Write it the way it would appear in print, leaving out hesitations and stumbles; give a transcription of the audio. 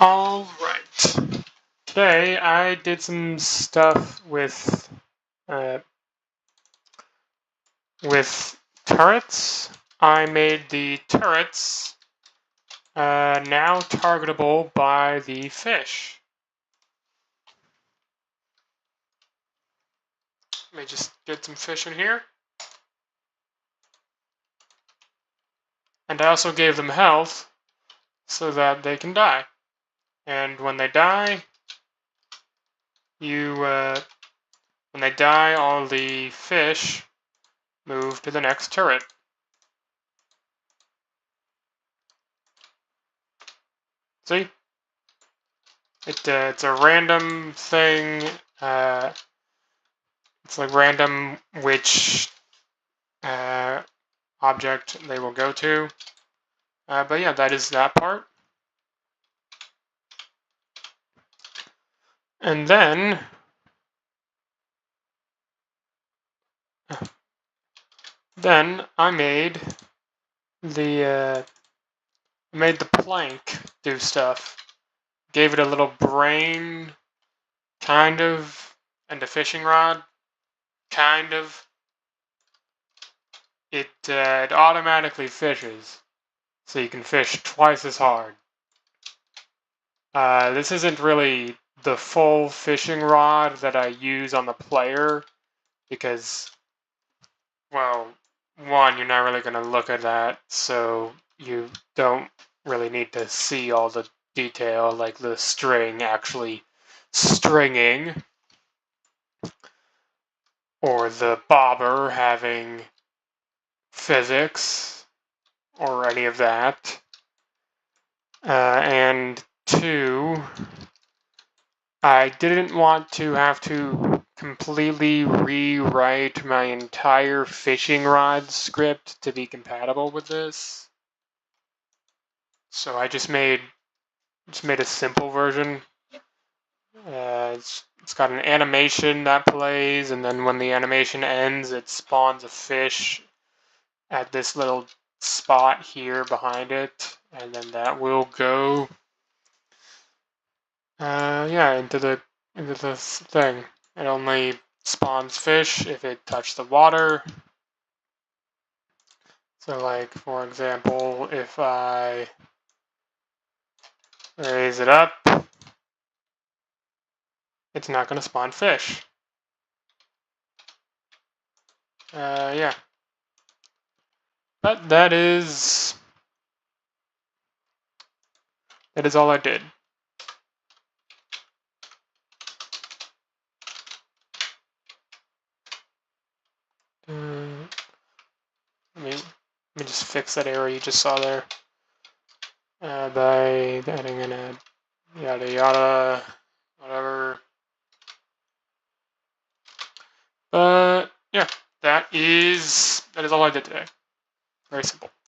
Alright. Today I did some stuff uh, with turrets. I made the turrets now targetable by the fish. Let me just get some fish in here. And I also gave them health so that they can die. And when they die, all the fish move to the next turret. See? It's a random thing. It's like random which object they will go to. But yeah, that is that part. And then I made the plank do stuff. Gave it a little brain, kind of, and a fishing rod, kind of. It automatically fishes, so you can fish twice as hard. This isn't really the full fishing rod that I use on the player, because, well, one, you're not really going to look at that, so you don't really need to see all the detail, like the string actually stringing, or the bobber having physics, or any of that. And two, I didn't want to have to completely rewrite my entire fishing rod script to be compatible with this. So I just made a simple version. It's got an animation that plays, and then when the animation ends, it spawns a fish at this little spot here behind it, and then that will go into this thing. It only spawns fish if it touched the water. So, like, for example, if I raise it up, it's not going to spawn fish. Yeah. But that is all I did. Let me just fix that error you just saw there. By adding in a yada yada, whatever. But yeah, that is all I did today. Very simple.